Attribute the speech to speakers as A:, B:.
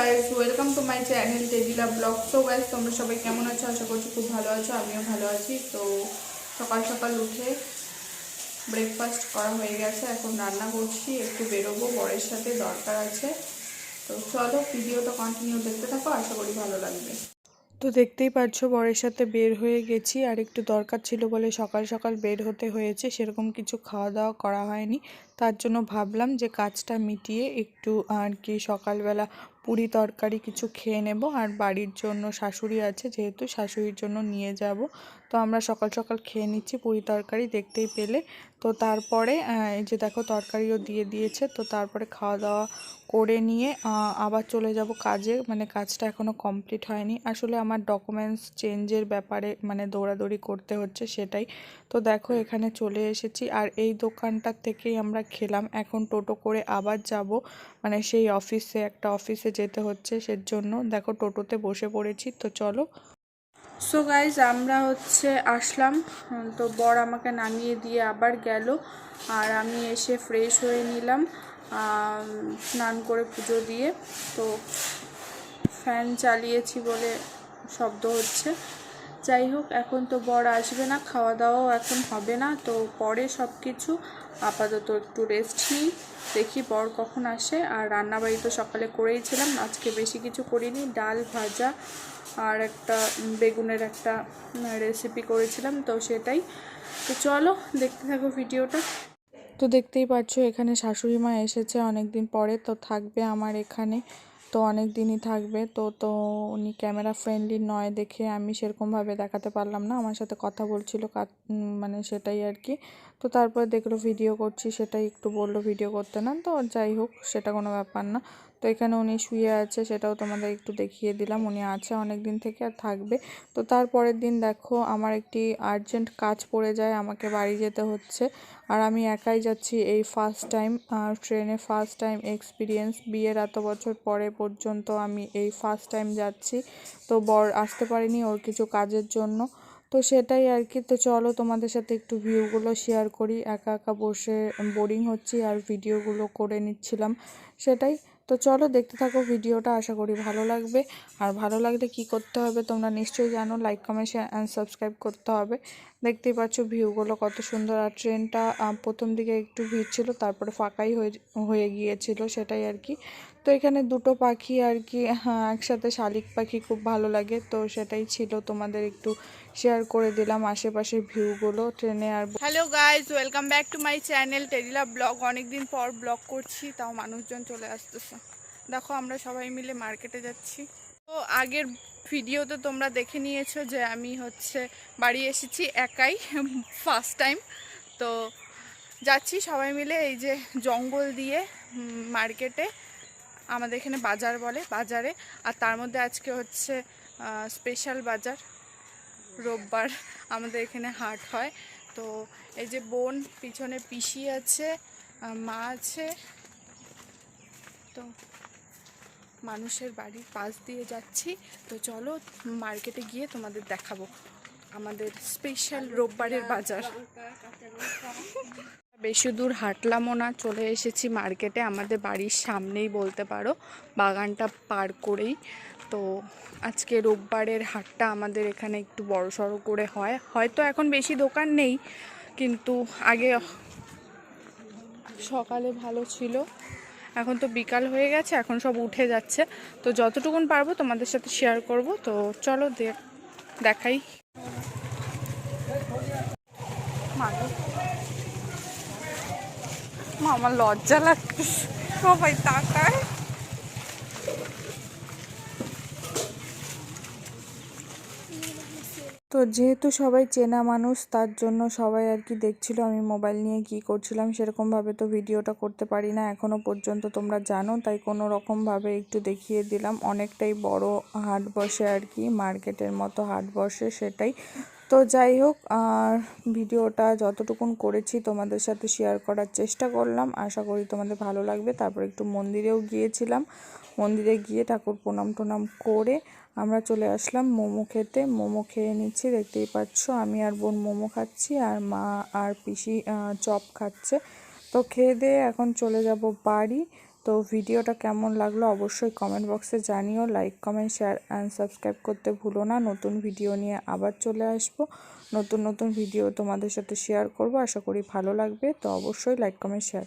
A: Guys, welcome to my channel টেডিলা vlog. তো guys, তোমরা সবাই কেমন আছো? আশা করছি খুব ভালো আছো, আমিও ভালো আছি। তো সকাল সকাল উঠে ব্রেকফাস্ট করা হয়ে গেছে, এখন রান্না করছি, একটু বেরোবো, বরের সাথে দরকার আছে। তো চলো ভিডিওটা কন্টিনিউ দেখতে থাকো, আশা করি ভালো লাগবে। তো দেখতেই পাচ্ছ বরের সাথে বের হয়ে গেছি, আর একটু দরকার ছিল বলে সকাল সকাল বের হতে হয়েছে। সেরকম কিছু খাওয়া দাওয়া করা হয়নি, তার জন্য ভাবলাম যে কাজটা মিটিয়ে একটু আর কি সকালবেলা পুরি তরকারি কিছু খেয়ে নেব। আর বাড়ির জন্য শাশুড়ি আছে, যেহেতু শাশুড়ির জন্য নিয়ে যাব। তো আমরা সকাল সকাল খেয়ে নিচ্ছি পুরি তরকারি, দেখতেই পেলে। তো তারপরে এই যে দেখো তরকারিও দিয়ে দিয়েছে। তো তারপরে খাওয়া দাওয়া করে নিয়ে আবার চলে যাব কাজে, মানে কাজটা এখনও কমপ্লিট হয়নি। আসলে আমার ডকুমেন্টস চেঞ্জের ব্যাপারে মানে দৌড়াদৌড়ি করতে হচ্ছে, সেটাই। তো দেখো এখানে চলে এসেছি, আর এই দোকানটার থেকেই আমরা খেলাম। এখন টোটো করে আবার যাব, মানে সেই অফিসে, একটা অফিসে যেতে হচ্ছে, সেজন্য দেখো টোটোতে বসে পড়েছি। তো চলো। সো গাইজ, আমরা আসলাম। তো বর আমাকে নামিয়ে দিয়ে আবার গেল, আর আমি এসে ফ্রেশ হয়ে নিলাম, স্নান করে পুজো দিয়ে। তো ফ্যান চালিয়েছি বলে শব্দ হচ্ছে। যাই হোক, এখন তো বর আসবে না, খাওয়া দাওয়াও এখন হবে না, তো পরে সব কিছু। আপাতত একটু রেস্ট নিই, দেখি বর কখন আসে। আর রান্নাবাড়ি তো সকালে করেইছিলাম, আজকে বেশি কিছু করিনি, ডাল ভাজা আর একটা বেগুনের একটা রেসিপি করেছিলাম, তো সেটাই। তো চলো দেখতে থাকো ভিডিওটা। তো দেখতেই পাচ্ছ এখানে শাশুড়ি মা এসেছে অনেক দিন পরে, তো থাকবে আমার এখানে, তো অনেক দিনই থাকবে। তো উনি ক্যামেরা ফ্রেন্ডলি নয় দেখে আমি সেরকমভাবে দেখাতে পারলাম না, আমার সাথে কথা বলছিল মানে সেটাই আর কি। তো তারপরে দেখলো ভিডিও করছি, সেটাই একটু বললো ভিডিও করতে, না তো যাই হোক, সেটা কোনো ব্যাপার না। তো এখানে উনি শুয়ে আছে, সেটাও তোমাদের একটু দেখিয়ে দিলাম। উনি আছে অনেক দিন থেকে আর থাকবে। তো তারপরের দিন দেখো আমার একটি আর্জেন্ট কাজ পড়ে যায়, আমাকে বাড়ি যেতে হচ্ছে। আর আমি একাই যাচ্ছি, এই ফার্স্ট টাইম ট্রেনে, ফার্স্ট টাইম এক্সপিরিয়েন্স। বিয়ের এত বছর পরে পর্যন্ত আমি এই ফার্স্ট টাইম যাচ্ছি। তো বর আসতে পারিনি ওর কিছু কাজের জন্য, তো সেটাই আর কি। তো চলো তোমাদের সাথে একটু ভিউগুলো শেয়ার করি, একা একা বসে বোরিং হচ্ছি আর ভিডিওগুলো করে নিচ্ছিলাম, সেটাই। তো চলো দেখতে থাকো ভিডিওটা, আশা করি ভালো লাগবে। আর ভালো লাগলে কি করতে হবে তোমরা নিশ্চয়ই জানো, like comment share and subscribe করতে হবে। দেখতেই পাচ্ছ ভিউগুলো কত সুন্দর। আর ট্রেনটা প্রথম দিকে একটু ভিড় ছিল, তারপরে ফাঁকাই হয়ে গিয়েছিল, সেটাই আর কি। তো এখানে দুটো পাখি আর কি, হ্যাঁ, একসাথে শালিক পাখি, খুব ভালো লাগে। তো সেটাই ছিল, তোমাদের একটু শেয়ার করে দিলাম আশেপাশের ভিউগুলো ট্রেনে। আর hello guys, welcome back to my channel টেডিলা ব্লগ। অনেকদিন পর ব্লগ করছি, তাও মানুষজন চলে আসতেছে। দেখো আমরা সবাই মিলে মার্কেটে যাচ্ছি। তো আগের ভিডিওতে তোমরা দেখে নিয়েছো যে আমি বাড়ি এসেছি একাই, ফার্স্ট টাইম। তো যাচ্ছি সবাই মিলে এই যে জঙ্গল দিয়ে মার্কেটে, আমাদের এখানে বাজার বলে, বাজারে। আর তার মধ্যে আজকে স্পেশাল বাজার, রোববার আমাদের এখানে হাট হয়। তো এই যে বোন পিছনে, পিসি আছে, মা আছে। তো মানুষের বাড়ির পাশ দিয়ে যাচ্ছি। তো চলো মার্কেটে গিয়ে তোমাদের দেখাবো আমাদের স্পেশাল রোববারের বাজার। বেশি দূর হাঁটলামও না, চলে এসেছি মার্কেটে, আমাদের বাড়ির সামনেই বলতে পারো, বাগানটা পার করেই। তো আজকে রোববারের হাটটা আমাদের এখানে একটু বড়সড় করে হয়, হয়তো এখন বেশি দোকান নেই, কিন্তু আগে সকালে ভালো ছিল। এখন তো বিকাল হয়ে গেছে, এখন সব উঠে যাচ্ছে। তো যতটুকুন পারবো তোমাদের সাথে শেয়ার করব। তো চলো দেখাই। আমার লজ্জা লাগছে, সবাই তাকায়। তো যেহেতু সবাই চেনা মানুষ, তার জন্য সবাই আর কি দেখছিল আমি মোবাইল নিয়ে কি করছিলাম। সেরকমভাবে তো ভিডিওটা করতে পারি না এখনও পর্যন্ত, তোমরা জানো, তাই কোনো রকমভাবে একটু দেখিয়ে দিলাম। অনেকটাই বড় হাট বসে আর কি, মার্কেটের মতো হাট বসে, সেটাই। তো যাই হোক, আর ভিডিওটা যতটুকুন করেছি তোমাদের সাথে শেয়ার করার চেষ্টা করলাম, আশা করি তোমাদের ভালো লাগবে। তারপর একটু মন্দিরেও গিয়েছিলাম, মন্দিরে গিয়ে ঠাকুর প্রণাম টনাম করে আমরা চলে আসলাম মোমো খেতে। মোমো খেয়ে নিচ্ছি, দেখতেই পাচ্ছ আমি আর বোন মোমো খাচ্ছি, আর মা আর পিসি চপ খাচ্ছে। তো খেয়ে দিয়ে এখন চলে যাব বাড়ি।
B: তো ভিডিওটা কেমন লাগলো অবশ্যই কমেন্ট বক্সে জানিও। Like comment share and subscribe করতে ভুলো না। নতুন ভিডিও নিয়ে আবার চলে আসবো। নতুন ভিডিও তোমাদের সাথে শেয়ার করব, আশা করি ভালো লাগবে। তো অবশ্যই লাইক কমেন্ট শেয়ার